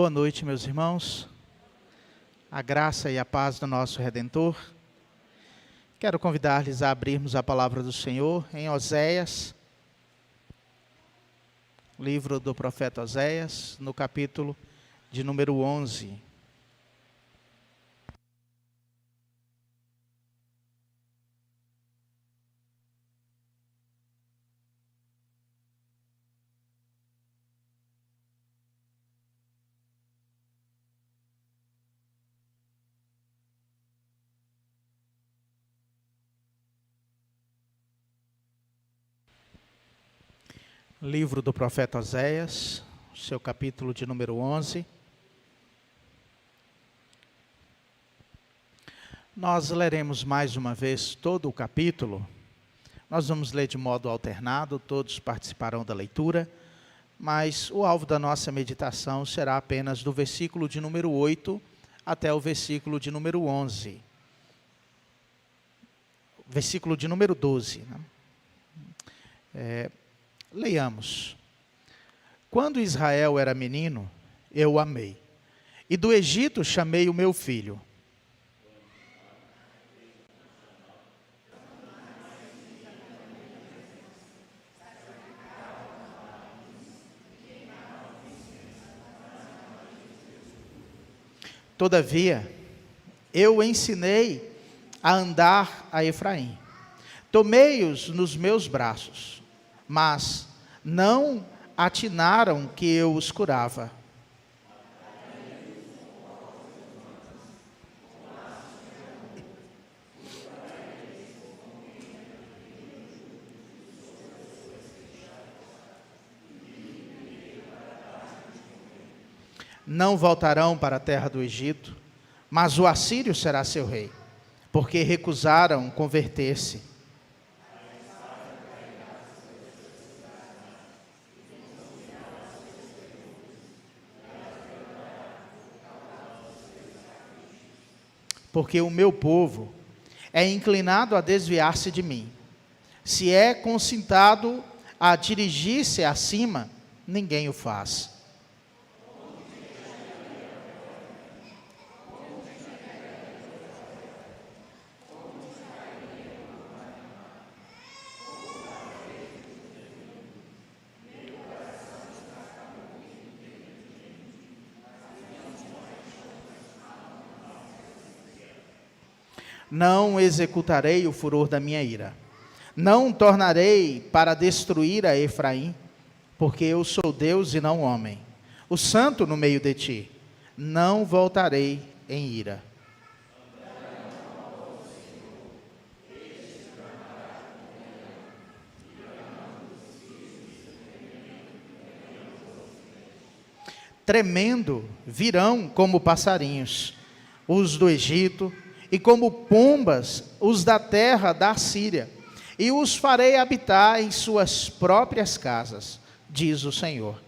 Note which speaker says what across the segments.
Speaker 1: Boa noite, meus irmãos. A graça e a paz do nosso Redentor. Quero convidar-lhes a abrirmos a palavra do Senhor em Oséias, livro do profeta Oséias, no capítulo de número 11. Livro do profeta Oséias, seu capítulo de número 11. Nós leremos mais uma vez todo o capítulo. Nós vamos ler de modo alternado, todos participarão da leitura, mas o alvo da nossa meditação será apenas do versículo de número 8 até o versículo de número 11. Versículo de número 12, né? Leiamos. Quando Israel era menino, eu o amei, e do Egito chamei o meu filho. Todavia, eu o ensinei a andar a Efraim. Tomei-os nos meus braços, mas não atinaram que eu os curava. Não voltarão para a terra do Egito, mas o assírio será seu rei, porque recusaram converter-se. Porque o meu povo é inclinado a desviar-se de mim. Se é concintado a dirigir-se acima, ninguém o faz. Não executarei o furor da minha ira. Não tornarei para destruir a Efraim, porque eu sou Deus e não homem, o santo no meio de ti. Não voltarei em ira. Tremendo virão como passarinhos os do Egito, e como pombas os da terra da Síria, e os farei habitar em suas próprias casas, diz o Senhor.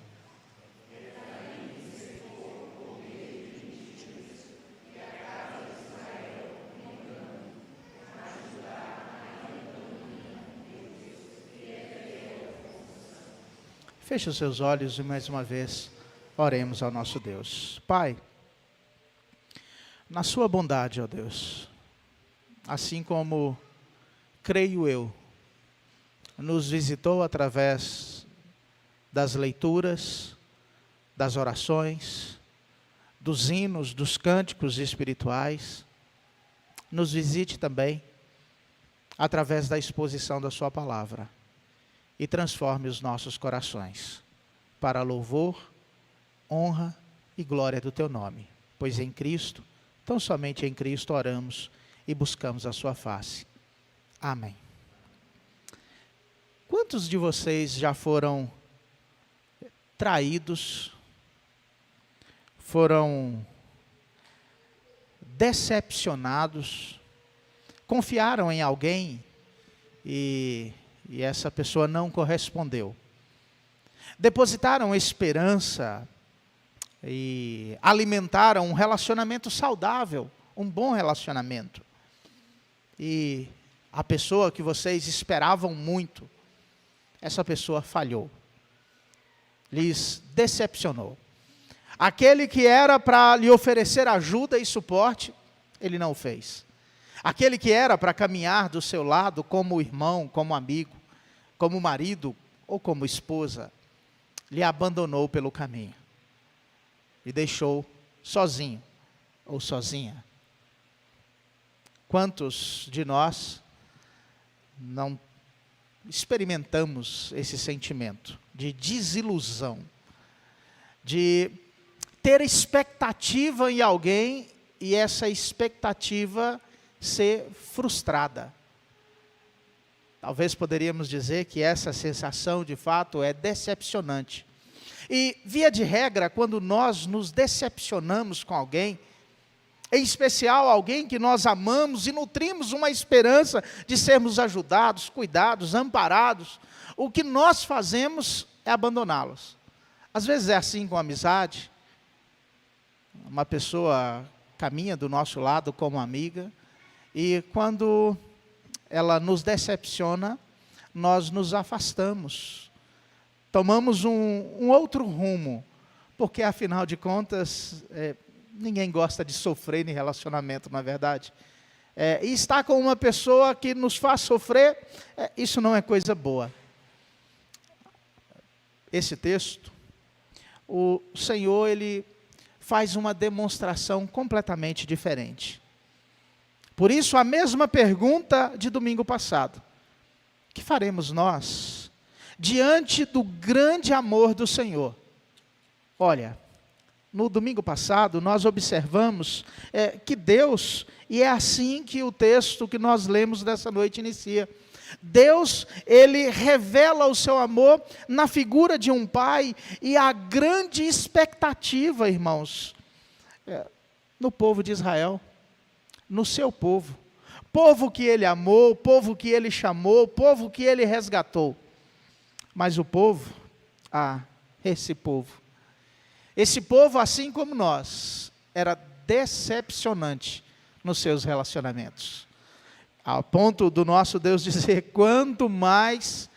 Speaker 1: Feche os seus olhos e mais uma vez oremos ao nosso Deus. Pai, na sua bondade, ó Deus, assim como, creio eu, nos visitou através das leituras, das orações, dos hinos, dos cânticos espirituais, nos visite também através da exposição da sua palavra e transforme os nossos corações para louvor, honra e glória do teu nome, pois em Cristo, tão somente em Cristo oramos e buscamos a sua face. Amém. Quantos de vocês já foram traídos, foram decepcionados, confiaram em alguém e essa pessoa não correspondeu? Depositaram esperança e alimentaram um relacionamento saudável, um bom relacionamento. E a pessoa que vocês esperavam muito, essa pessoa falhou, lhes decepcionou. Aquele que era para lhe oferecer ajuda e suporte, ele não o fez. Aquele que era para caminhar do seu lado como irmão, como amigo, como marido ou como esposa, lhe abandonou pelo caminho e deixou sozinho ou sozinha. Quantos de nós não experimentamos esse sentimento de desilusão, de ter expectativa em alguém e essa expectativa ser frustrada? Talvez poderíamos dizer que essa sensação de fato é decepcionante. E via de regra, quando nós nos decepcionamos com alguém, em especial alguém que nós amamos e nutrimos uma esperança de sermos ajudados, cuidados, amparados, o que nós fazemos é abandoná-los. Às vezes é assim com a amizade. Uma pessoa caminha do nosso lado como amiga, e quando ela nos decepciona, nós nos afastamos, tomamos um outro rumo, porque afinal de contas, ninguém gosta de sofrer em relacionamento, não é verdade? E estar com uma pessoa que nos faz sofrer, isso não é coisa boa. Esse texto, o Senhor, Ele faz uma demonstração completamente diferente. Por isso, a mesma pergunta de domingo passado: o que faremos nós diante do grande amor do Senhor? Olha, no domingo passado nós observamos que Deus, e é assim que o texto que nós lemos dessa noite inicia, Deus, Ele revela o seu amor na figura de um pai, e a grande expectativa, irmãos, no povo de Israel, no seu povo, povo que Ele amou, povo que Ele chamou, povo que Ele resgatou. Mas o povo, esse povo, assim como nós, era decepcionante nos seus relacionamentos. Ao ponto do nosso Deus dizer: quanto mais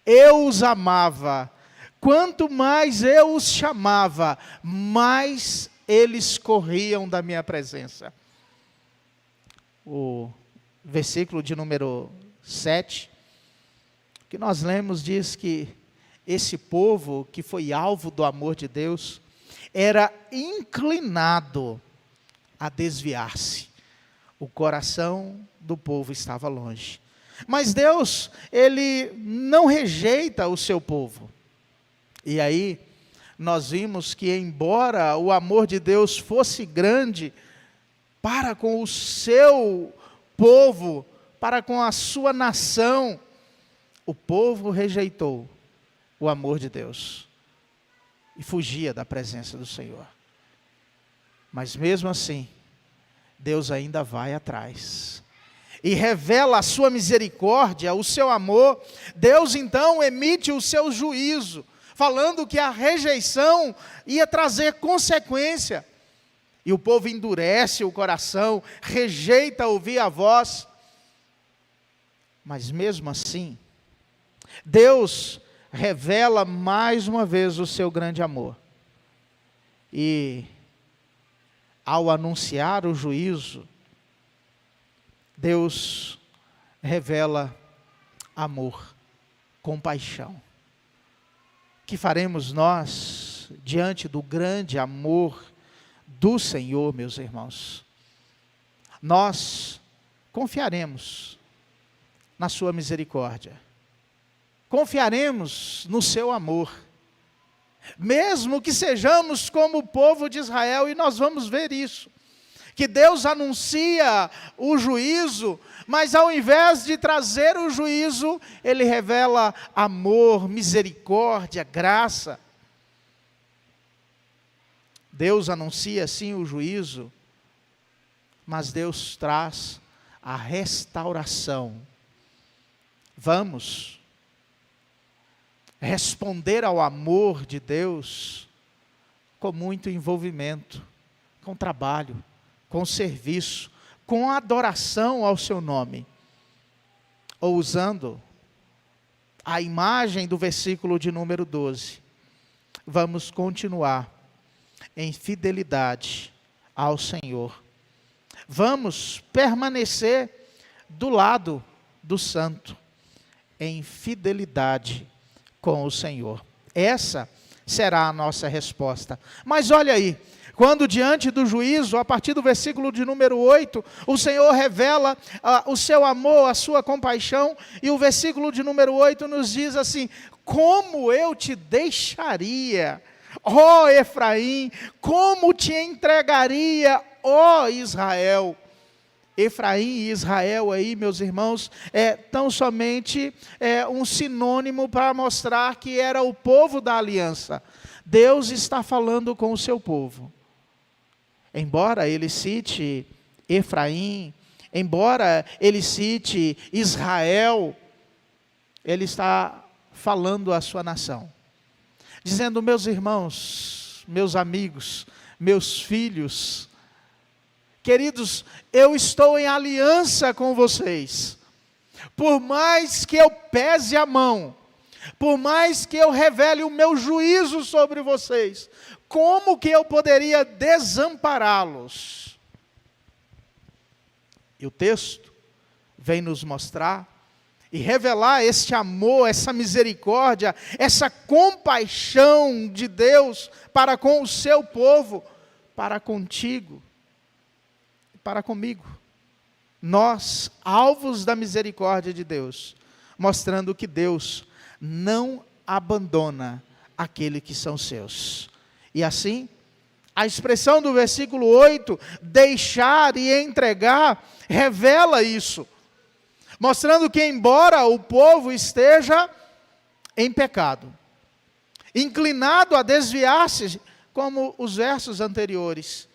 Speaker 1: eu os amava, quanto mais eu os chamava, mais eles corriam da minha presença. O versículo de número 7, que nós lemos, diz que esse povo que foi alvo do amor de Deus, era inclinado a desviar-se. O coração do povo estava longe. Mas Deus, Ele não rejeita o seu povo. E aí, nós vimos que embora o amor de Deus fosse grande para com o seu povo, para com a sua nação, o povo rejeitou o amor de Deus e fugia da presença do Senhor. Mas mesmo assim, Deus ainda vai atrás e revela a sua misericórdia, o seu amor. Deus então emite o seu juízo, falando que a rejeição ia trazer consequência. E o povo endurece o coração, rejeita ouvir a voz. Mas mesmo assim, Deus revela mais uma vez o seu grande amor. E ao anunciar o juízo, Deus revela amor, compaixão. O que faremos nós diante do grande amor do Senhor, meus irmãos? Nós confiaremos na sua misericórdia, confiaremos no seu amor, mesmo que sejamos como o povo de Israel, e nós vamos ver isso, que Deus anuncia o juízo, mas ao invés de trazer o juízo, Ele revela amor, misericórdia, graça. Deus anuncia sim o juízo, mas Deus traz a restauração. Vamos responder ao amor de Deus com muito envolvimento, com trabalho, com serviço, com adoração ao seu nome. Ou usando a imagem do versículo de número 12, vamos continuar em fidelidade ao Senhor. Vamos permanecer do lado do santo, em fidelidade com o Senhor. Essa será a nossa resposta. Mas olha aí, quando diante do juízo, a partir do versículo de número 8, o Senhor revela o seu amor, a sua compaixão, e o versículo de número 8 nos diz assim: como eu te deixaria, ó Efraim, como te entregaria, ó Israel. Efraim e Israel aí, meus irmãos, tão somente um sinônimo para mostrar que era o povo da aliança. Deus está falando com o seu povo. Embora ele cite Efraim, embora ele cite Israel, ele está falando à sua nação, dizendo: meus irmãos, meus amigos, meus filhos, queridos, eu estou em aliança com vocês. Por mais que eu pese a mão, por mais que eu revele o meu juízo sobre vocês, como que eu poderia desampará-los? E o texto vem nos mostrar e revelar este amor, essa misericórdia, essa compaixão de Deus para com o seu povo, para contigo, para comigo. Nós, alvos da misericórdia de Deus, mostrando que Deus não abandona aquele que são seus. E assim, a expressão do versículo 8, deixar e entregar, revela isso, mostrando que embora o povo esteja em pecado, inclinado a desviar-se, como os versos anteriores,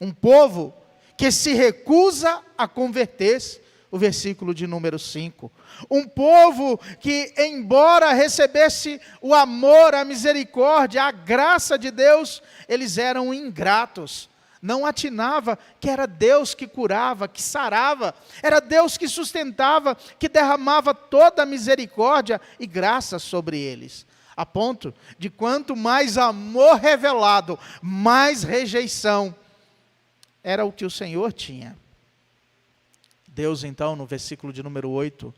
Speaker 1: um povo que se recusa a converter-se, o versículo de número 5. Um povo que, embora recebesse o amor, a misericórdia, a graça de Deus, eles eram ingratos. Não atinava que era Deus que curava, que sarava, era Deus que sustentava, que derramava toda a misericórdia e graça sobre eles. A ponto de quanto mais amor revelado, mais rejeição era o que o Senhor tinha. Deus então, no versículo de número 8,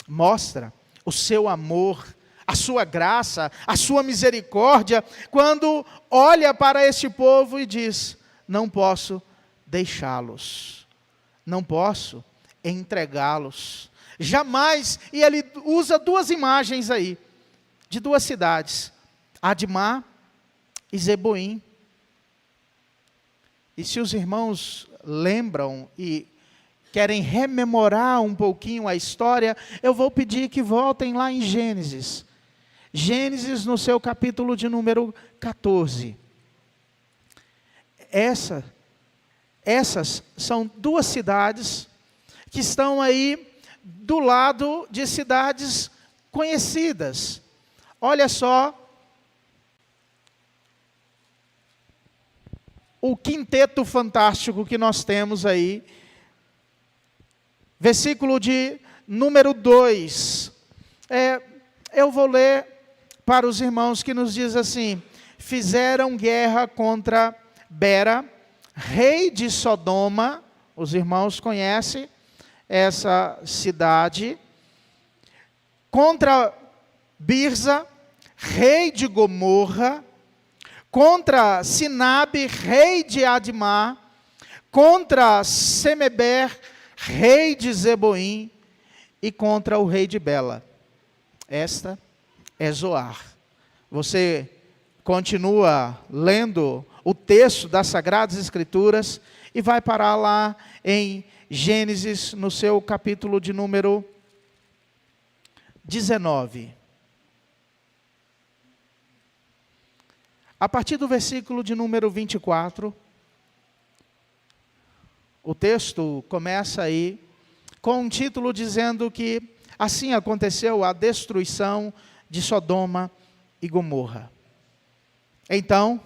Speaker 1: mostra o seu amor, a sua graça, a sua misericórdia, quando olha para este povo e diz: não posso deixá-los, não posso entregá-los, jamais. E ele usa duas imagens aí, de duas cidades, Admá e Zeboim. E se os irmãos lembram e querem rememorar um pouquinho a história, eu vou pedir que voltem lá em Gênesis. Gênesis no seu capítulo de número 14. Essas são duas cidades que estão aí do lado de cidades conhecidas. Olha só o quinteto fantástico que nós temos aí. Versículo de número 2. Eu vou ler para os irmãos, que nos diz assim: fizeram guerra contra Bera, rei de Sodoma. Os irmãos conhecem essa cidade. Contra Birza, rei de Gomorra. Contra Sinabe, rei de Admá. Contra Semeber, rei de Zeboim, e contra o rei de Bela. Esta é Zoar. Você continua lendo o texto das Sagradas Escrituras e vai parar lá em Gênesis, no seu capítulo de número 19. A partir do versículo de número 24, o texto começa aí com um título dizendo que assim aconteceu a destruição de Sodoma e Gomorra. Então,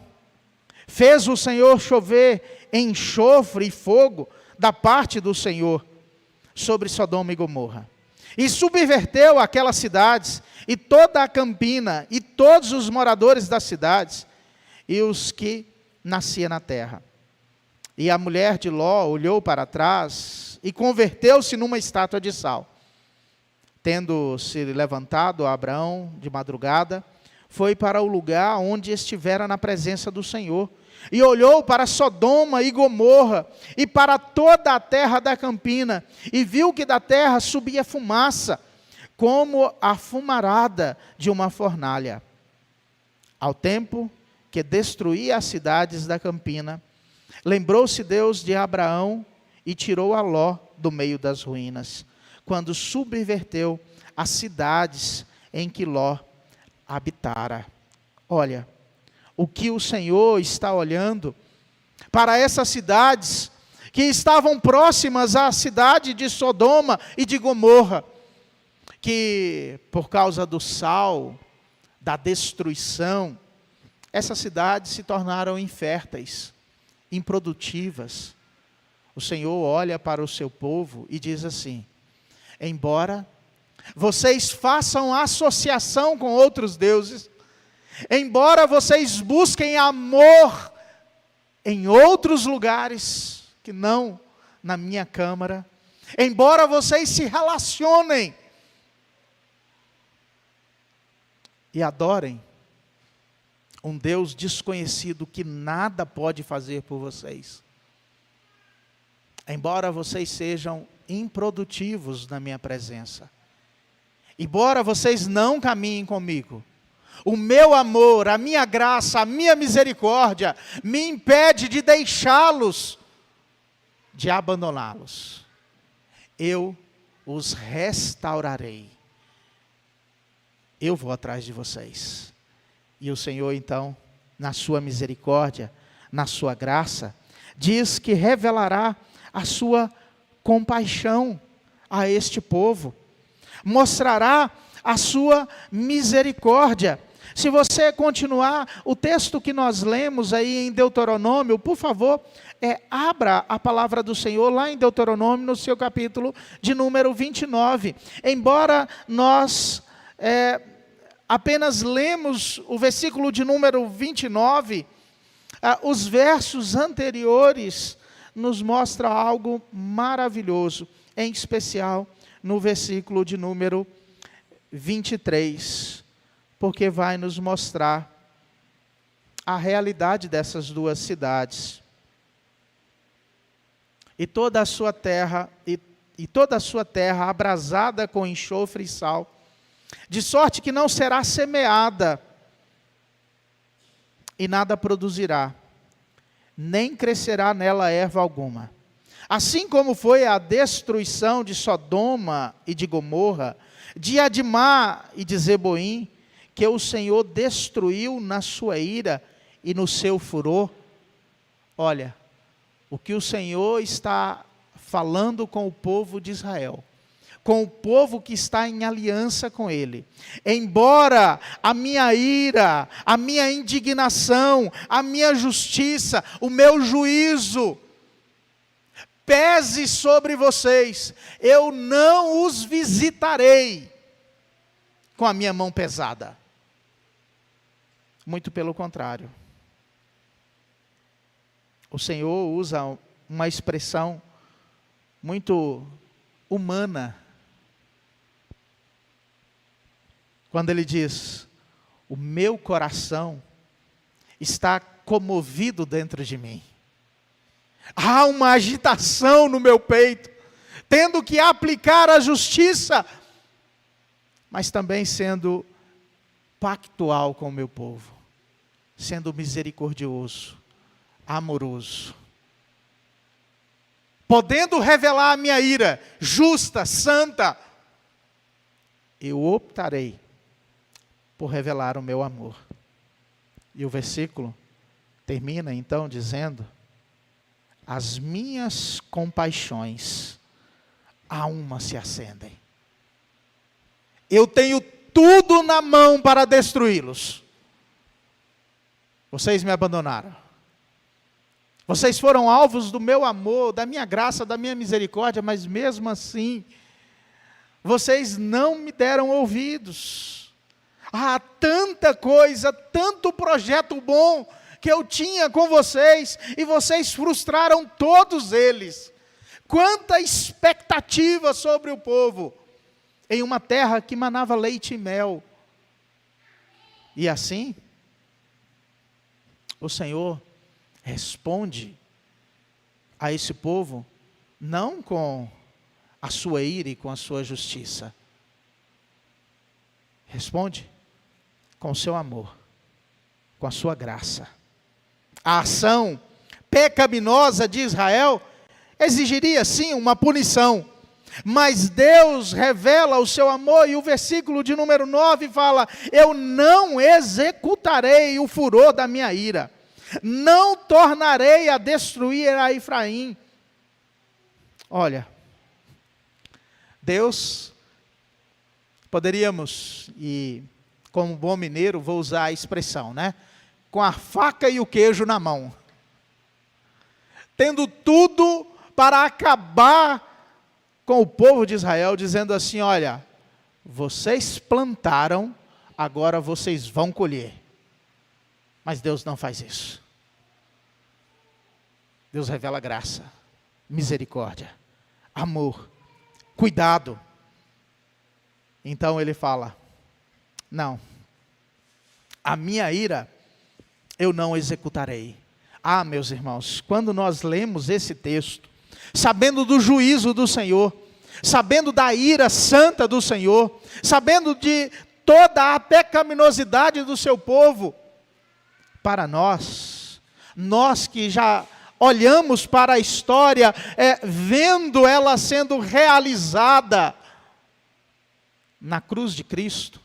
Speaker 1: fez o Senhor chover enxofre e fogo da parte do Senhor sobre Sodoma e Gomorra. E subverteu aquelas cidades, e toda a campina, e todos os moradores das cidades, e os que nasciam na terra. E a mulher de Ló olhou para trás e converteu-se numa estátua de sal. Tendo se levantado Abraão de madrugada, foi para o lugar onde estivera na presença do Senhor, e olhou para Sodoma e Gomorra, e para toda a terra da campina, e viu que da terra subia fumaça, como a fumarada de uma fornalha. Ao tempo que destruía as cidades da campina, lembrou-se Deus de Abraão, e tirou a Ló do meio das ruínas, quando subverteu as cidades em que Ló habitara. Olha, o que o Senhor está olhando para essas cidades que estavam próximas à cidade de Sodoma e de Gomorra, que por causa do sal, da destruição, essas cidades se tornaram inférteis, improdutivas. O Senhor olha para o seu povo e diz assim: embora vocês façam associação com outros deuses, embora vocês busquem amor em outros lugares, que não na minha câmara, embora vocês se relacionem e adorem um Deus desconhecido que nada pode fazer por vocês, embora vocês sejam improdutivos na minha presença, embora vocês não caminhem comigo, o meu amor, a minha graça, a minha misericórdia me impede de deixá-los, de abandoná-los. Eu os restaurarei. Eu vou atrás de vocês. E o Senhor, então, na sua misericórdia, na sua graça, diz que revelará a sua compaixão a este povo, mostrará a sua misericórdia. Se você continuar o texto que nós lemos aí em Deuteronômio, por favor, abra a palavra do Senhor lá em Deuteronômio, no seu capítulo de número 29. Embora nós apenas lemos o versículo de número 29, os versos anteriores nos mostram algo maravilhoso, em especial no versículo de número 23, porque vai nos mostrar a realidade dessas duas cidades. E toda a sua terra, e toda a sua terra abrasada com enxofre e sal, de sorte que não será semeada, e nada produzirá, nem crescerá nela erva alguma. Assim como foi a destruição de Sodoma e de Gomorra, de Admá e de Zeboim, que o Senhor destruiu na sua ira e no seu furor. Olha, o que o Senhor está falando com o povo de Israel, com o povo que está em aliança com Ele. Embora a minha ira, a minha indignação, a minha justiça, o meu juízo pese sobre vocês, eu não os visitarei com a minha mão pesada. Muito pelo contrário. O Senhor usa uma expressão muito humana, quando Ele diz: o meu coração está comovido dentro de mim. Há uma agitação no meu peito, tendo que aplicar a justiça, mas também sendo pactual com o meu povo, sendo misericordioso, amoroso, podendo revelar a minha ira justa, santa. Eu optarei por revelar o meu amor. E o versículo termina então dizendo: as minhas compaixões a uma se acendem. Eu tenho tudo na mão para destruí-los. Vocês me abandonaram. Vocês foram alvos do meu amor, da minha graça, da minha misericórdia, mas mesmo assim, vocês não me deram ouvidos. Há tanta coisa, tanto projeto bom que eu tinha com vocês, e vocês frustraram todos eles. Quanta expectativa sobre o povo, em uma terra que manava leite e mel. E assim, o Senhor responde a esse povo, não com a sua ira e com a sua justiça. Responde com o seu amor, com a sua graça. A ação pecaminosa de Israel exigiria sim uma punição, mas Deus revela o seu amor, e o versículo de número 9 fala: eu não executarei o furor da minha ira, não tornarei a destruir a Efraim. Olha, Deus, poderíamos, e como bom mineiro vou usar a expressão, né? Com a faca e o queijo na mão, tendo tudo para acabar com o povo de Israel, dizendo assim: olha, vocês plantaram, agora vocês vão colher. Mas Deus não faz isso. Deus revela graça, misericórdia, amor, cuidado. Então ele fala: não, a minha ira eu não executarei. Ah, meus irmãos, quando nós lemos esse texto, sabendo do juízo do Senhor, sabendo da ira santa do Senhor, sabendo de toda a pecaminosidade do seu povo, para nós que já olhamos para a história, vendo ela sendo realizada na cruz de Cristo,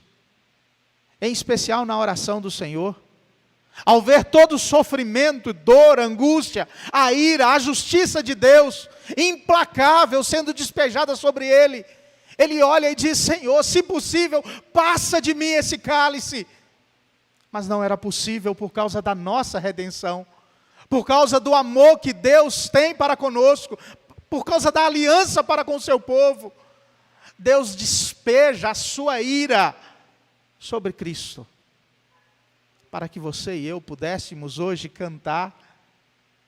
Speaker 1: em especial na oração do Senhor, ao ver todo o sofrimento, dor, angústia, a ira, a justiça de Deus, implacável, sendo despejada sobre ele, ele olha e diz: Senhor, se possível, passa de mim esse cálice. Mas não era possível por causa da nossa redenção, por causa do amor que Deus tem para conosco, por causa da aliança para com o seu povo. Deus despeja a sua ira sobre Cristo, para que você e eu pudéssemos hoje cantar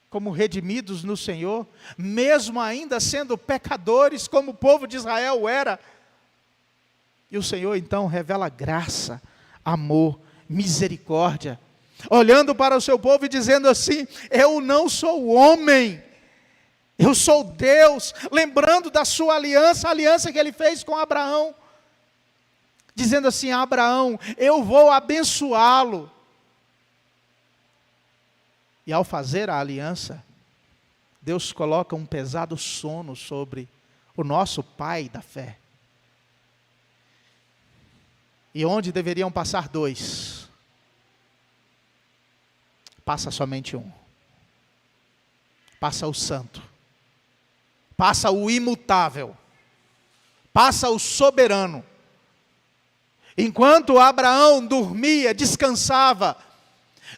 Speaker 1: como redimidos no Senhor, mesmo ainda sendo pecadores, como o povo de Israel era. E o Senhor então revela graça, amor, misericórdia, olhando para o seu povo e dizendo assim: eu não sou homem, eu sou Deus, lembrando da sua aliança, a aliança que ele fez com Abraão, dizendo assim: Abraão, eu vou abençoá-lo. E ao fazer a aliança, Deus coloca um pesado sono sobre o nosso pai da fé. E onde deveriam passar dois, passa somente um. Passa o santo, passa o imutável, passa o soberano. Enquanto Abraão dormia, descansava,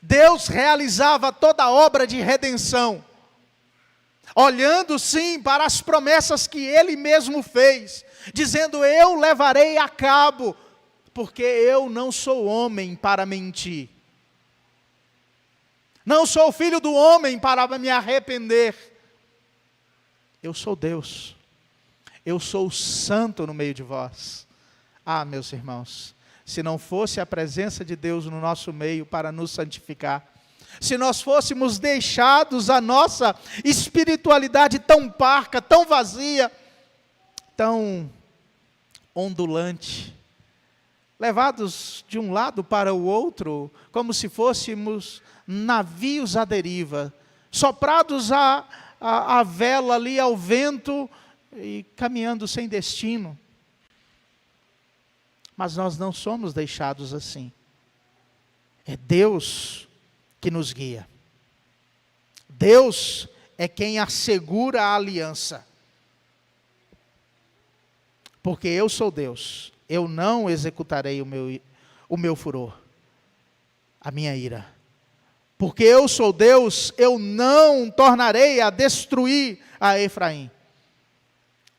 Speaker 1: Deus realizava toda a obra de redenção, olhando sim para as promessas que Ele mesmo fez, dizendo: eu levarei a cabo, porque eu não sou homem para mentir, não sou filho do homem para me arrepender. Eu sou Deus, eu sou o santo no meio de vós. Ah, meus irmãos, se não fosse a presença de Deus no nosso meio para nos santificar, se nós fôssemos deixados a nossa espiritualidade tão parca, tão vazia, tão ondulante, levados de um lado para o outro, como se fôssemos navios à deriva, soprados a vela ali ao vento e caminhando sem destino. Mas nós não somos deixados assim. É Deus que nos guia. Deus é quem assegura a aliança. Porque eu sou Deus, eu não executarei o meu furor, a minha ira. Porque eu sou Deus, eu não tornarei a destruir a Efraim.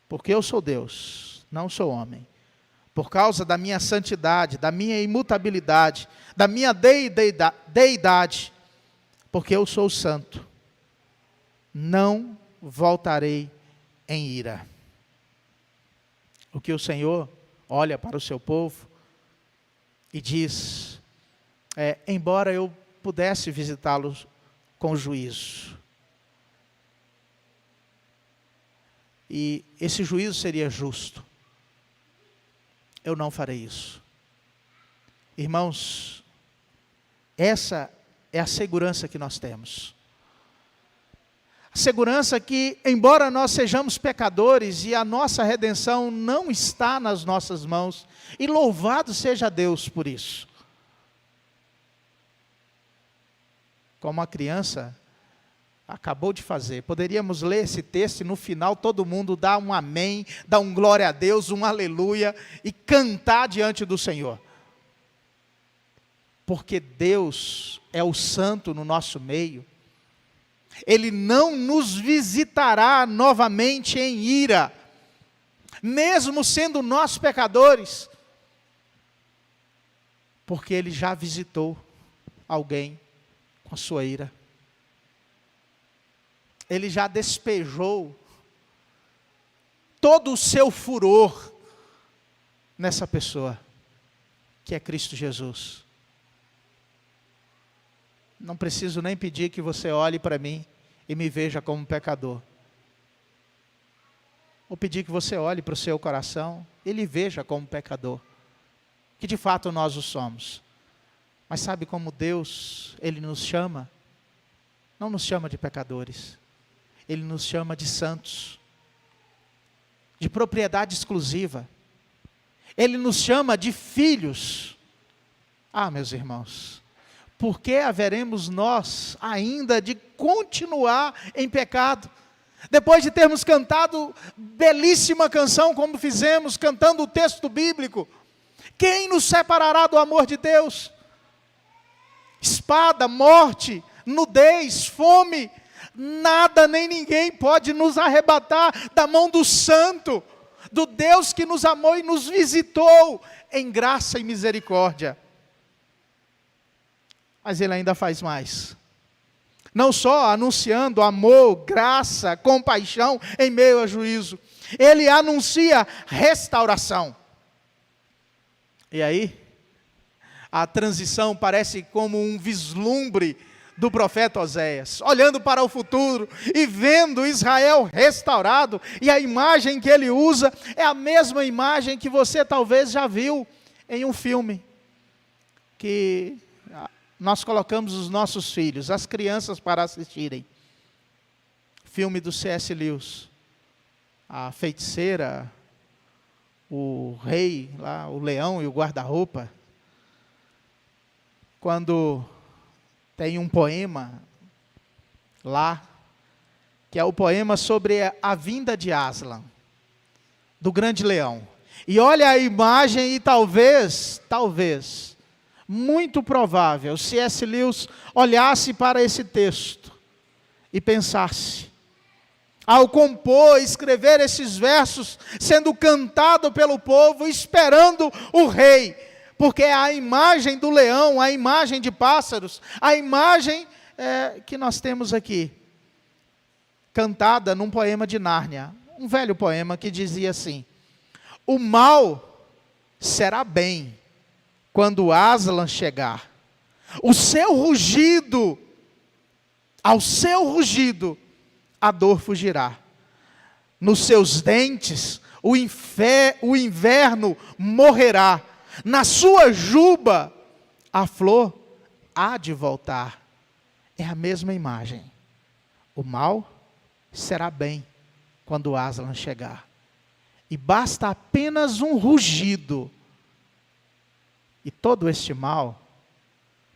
Speaker 1: Porque eu sou Deus, não sou homem. Por causa da minha santidade, da minha imutabilidade, da minha deidade, porque eu sou santo, não voltarei em ira. O que o Senhor olha para o seu povo e diz, embora eu pudesse visitá-los com juízo, e esse juízo seria justo, eu não farei isso. Irmãos, essa é a segurança que nós temos. A segurança que, embora nós sejamos pecadores e a nossa redenção não está nas nossas mãos, e louvado seja Deus por isso. Como a criança acabou de fazer, poderíamos ler esse texto e no final todo mundo dá um amém, dá um glória a Deus, um aleluia e cantar diante do Senhor. Porque Deus é o santo no nosso meio. Ele não nos visitará novamente em ira, mesmo sendo nós pecadores, porque Ele já visitou alguém com a sua ira. Ele já despejou todo o seu furor nessa pessoa, que é Cristo Jesus. Não preciso nem pedir que você olhe para mim e me veja como pecador. Vou pedir que você olhe para o seu coração e lhe veja como pecador, que de fato nós o somos. Mas sabe como Deus, Ele nos chama? Não nos chama de pecadores, Ele nos chama de santos, de propriedade exclusiva. Ele nos chama de filhos. Ah, meus irmãos, por que haveremos nós ainda de continuar em pecado? Depois de termos cantado belíssima canção, como fizemos, cantando o texto bíblico, quem nos separará do amor de Deus? Espada, morte, nudez, fome, nada nem ninguém pode nos arrebatar da mão do Santo, do Deus que nos amou e nos visitou em graça e misericórdia. Mas Ele ainda faz mais. Não só anunciando amor, graça, compaixão em meio a juízo. Ele anuncia restauração. E aí, a transição parece como um vislumbre do profeta Oséias, olhando para o futuro e vendo Israel restaurado, e a imagem que ele usa é a mesma imagem que você talvez já viu em um filme, que nós colocamos os nossos filhos, as crianças para assistirem. Filme do C.S. Lewis, a feiticeira, o rei, lá, o leão e o guarda-roupa. Quando tem um poema lá, que é o poema sobre a vinda de Aslan, do grande leão. E olha a imagem e talvez, muito provável, C.S. Lewis olhasse para esse texto e pensasse, ao compor, escrever esses versos, sendo cantado pelo povo, esperando o rei, porque é a imagem do leão, a imagem de pássaros, a imagem que nós temos aqui, cantada num poema de Nárnia, um velho poema que dizia assim: o mal será bem quando Aslan chegar, ao seu rugido, a dor fugirá, nos seus dentes o inverno morrerá, na sua juba a flor há de voltar. É a mesma imagem. O mal será bem quando Aslan chegar, e basta apenas um rugido, e todo este mal,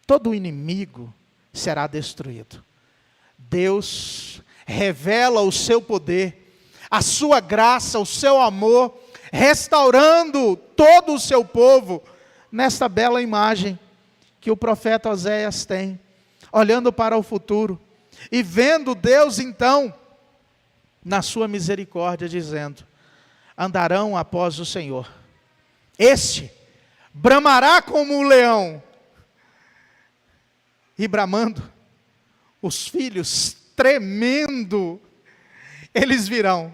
Speaker 1: todo o inimigo será destruído. Deus revela o seu poder, a sua graça, o seu amor, restaurando todo o seu povo, nesta bela imagem que o profeta Oséias tem, olhando para o futuro, e vendo Deus então, na sua misericórdia, dizendo: andarão após o Senhor, este bramará como um leão, e bramando, os filhos tremendo, eles virão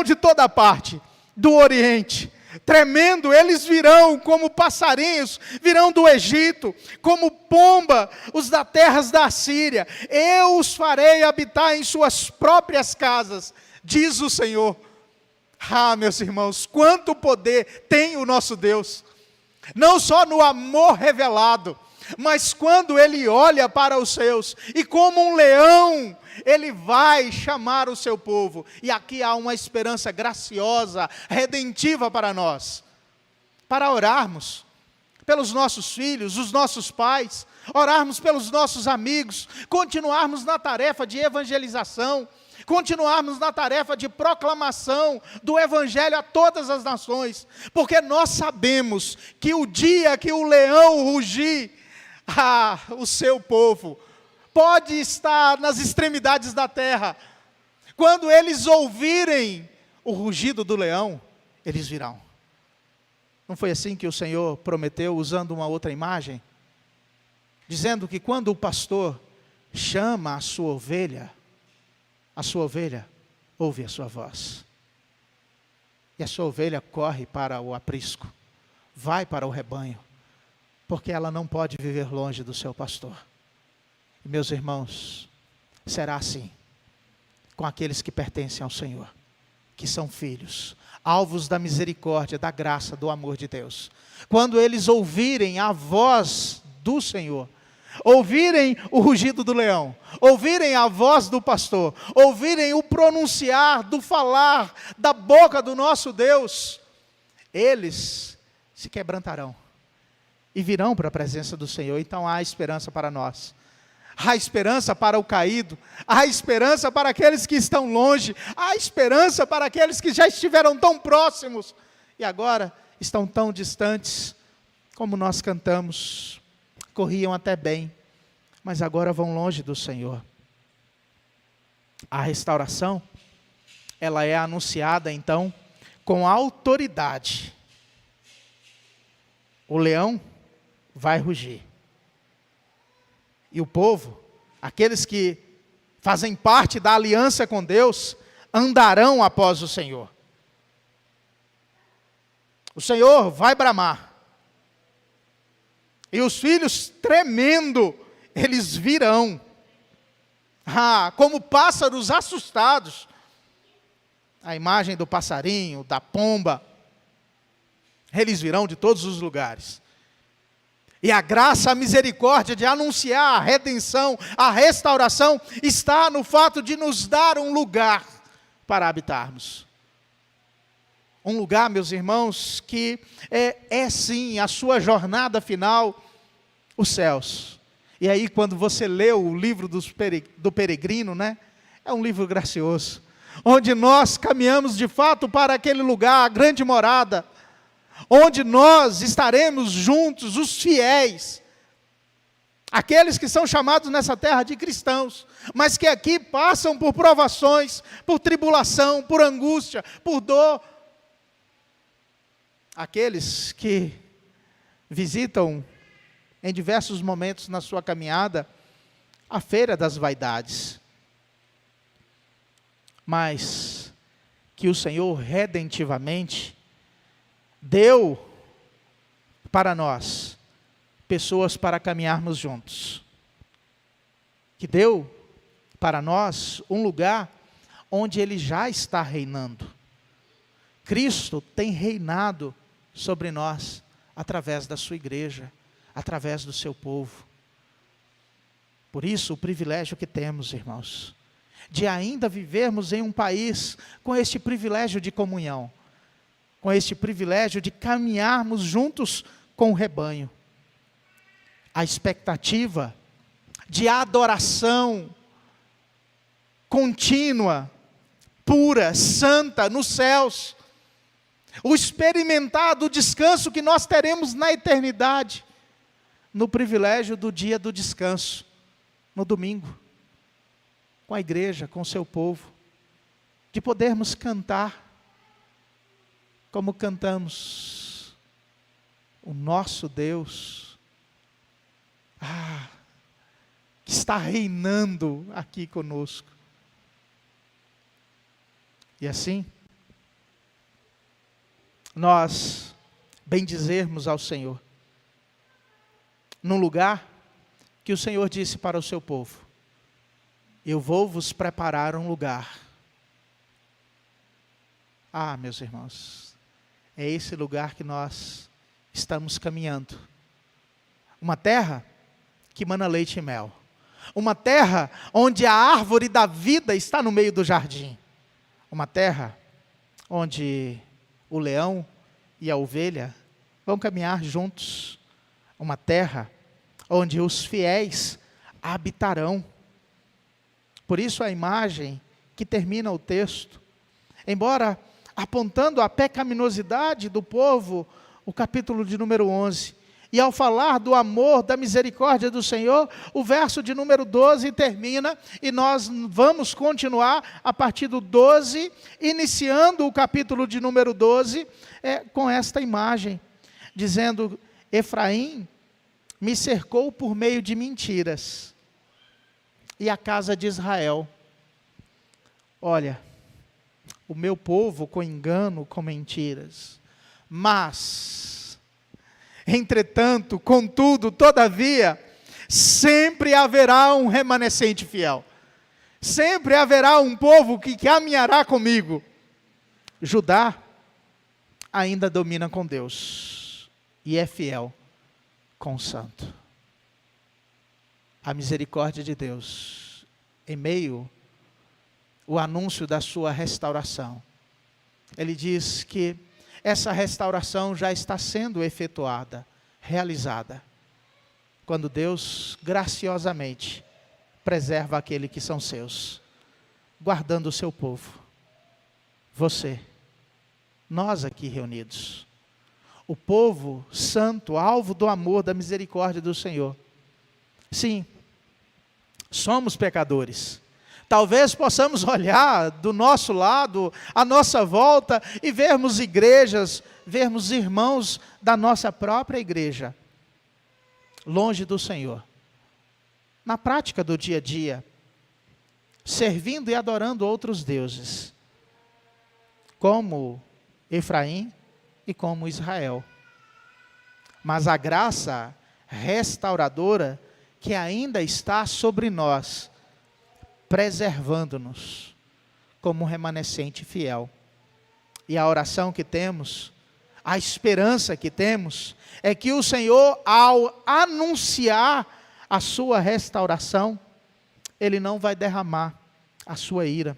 Speaker 1: de toda parte, do Oriente, tremendo, eles virão como passarinhos, virão do Egito, como pomba, os da terras da Síria. Eu os farei habitar em suas próprias casas, diz o Senhor. Ah, meus irmãos, quanto poder tem o nosso Deus, não só no amor revelado, mas quando Ele olha para os seus, e como um leão, Ele vai chamar o seu povo. E aqui há uma esperança graciosa, redentiva para nós, para orarmos pelos nossos filhos, os nossos pais, orarmos pelos nossos amigos, continuarmos na tarefa de evangelização, continuarmos na tarefa de proclamação do Evangelho a todas as nações, porque nós sabemos que o dia que o leão rugir, o seu povo pode estar nas extremidades da terra. Quando eles ouvirem o rugido do leão, eles virão. Não foi assim que o Senhor prometeu, usando uma outra imagem? Dizendo que quando o pastor chama a sua ovelha ouve a sua voz. E a sua ovelha corre para o aprisco, vai para o rebanho, porque ela não pode viver longe do seu pastor. E, meus irmãos, será assim com aqueles que pertencem ao Senhor, que são filhos, alvos da misericórdia, da graça, do amor de Deus. Quando eles ouvirem a voz do Senhor, ouvirem o rugido do leão, ouvirem a voz do pastor, ouvirem o pronunciar do falar da boca do nosso Deus, eles se quebrantarão e virão para a presença do Senhor. Então há esperança para nós, há esperança para o caído, há esperança para aqueles que estão longe, há esperança para aqueles que já estiveram tão próximos e agora estão tão distantes. Como nós cantamos, corriam até bem, mas agora vão longe do Senhor. A restauração, ela é anunciada então com autoridade. O leão vai rugir. E o povo, aqueles que fazem parte da aliança com Deus, andarão após o Senhor. O Senhor vai bramar. E os filhos, tremendo, eles virão. Como pássaros assustados. A imagem do passarinho, da pomba. Eles virão de todos os lugares. E a graça, a misericórdia de anunciar a redenção, a restauração, está no fato de nos dar um lugar para habitarmos. Um lugar, meus irmãos, que é sim a sua jornada final, os céus. E aí quando você lê o livro do peregrino, é um livro gracioso, onde nós caminhamos de fato para aquele lugar, a grande morada, onde nós estaremos juntos, os fiéis, aqueles que são chamados nessa terra de cristãos, mas que aqui passam por provações, por tribulação, por angústia, por dor. Aqueles que visitam em diversos momentos na sua caminhada a feira das vaidades, mas que o Senhor redentivamente deu para nós pessoas para caminharmos juntos, que deu para nós um lugar onde Ele já está reinando. Cristo tem reinado sobre nós através da sua igreja, através do seu povo. Por isso o privilégio que temos, irmãos, de ainda vivermos em um país com este privilégio de comunhão, com este privilégio de caminharmos juntos com o rebanho. A expectativa de adoração contínua, pura, santa, nos céus. O experimentar do descanso que nós teremos na eternidade, no privilégio do dia do descanso, no domingo, com a igreja, com o seu povo, de podermos cantar, como cantamos, o nosso Deus, que está reinando aqui conosco. E assim, nós bendizermos ao Senhor, num lugar que o Senhor disse para o seu povo: eu vou vos preparar um lugar. Ah, meus irmãos, é esse lugar que nós estamos caminhando. Uma terra que mana leite e mel. Uma terra onde a árvore da vida está no meio do jardim. Uma terra onde o leão e a ovelha vão caminhar juntos. Uma terra onde os fiéis habitarão. Por isso a imagem que termina o texto, embora apontando a pecaminosidade do povo, o capítulo de número 11, e ao falar do amor, da misericórdia do Senhor, o verso de número 12 termina, e nós vamos continuar a partir do 12, iniciando o capítulo de número 12, com esta imagem, dizendo: Efraim me cercou por meio de mentiras, e a casa de Israel, olha, o meu povo com engano, com mentiras, mas, entretanto, contudo, todavia, sempre haverá um remanescente fiel, sempre haverá um povo que caminhará comigo. Judá ainda domina com Deus, e é fiel com o santo. A misericórdia de Deus, em meio o anúncio da sua restauração. Ele diz que essa restauração já está sendo efetuada, realizada, quando Deus graciosamente preserva aquele que são seus, guardando o seu povo. Você, nós aqui reunidos, o povo santo, alvo do amor, da misericórdia do Senhor. Sim, somos pecadores. Talvez possamos olhar do nosso lado, à nossa volta, e vermos igrejas, vermos irmãos da nossa própria igreja, longe do Senhor, na prática do dia a dia, servindo e adorando outros deuses, como Efraim e como Israel. Mas a graça restauradora que ainda está sobre nós, preservando-nos como um remanescente fiel. E a oração que temos, a esperança que temos, é que o Senhor, ao anunciar a sua restauração, Ele não vai derramar a sua ira,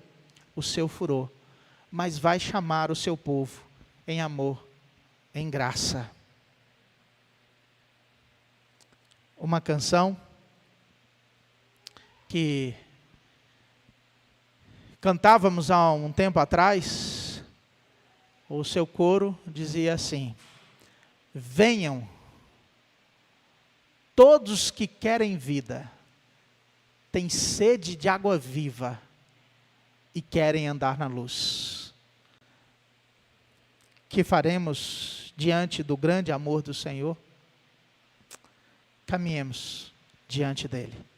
Speaker 1: o seu furor, mas vai chamar o seu povo em amor, em graça. Uma canção que cantávamos há um tempo atrás, o seu coro dizia assim: venham todos que querem vida, têm sede de água viva e querem andar na luz. Que faremos diante do grande amor do Senhor? Caminhemos diante dele.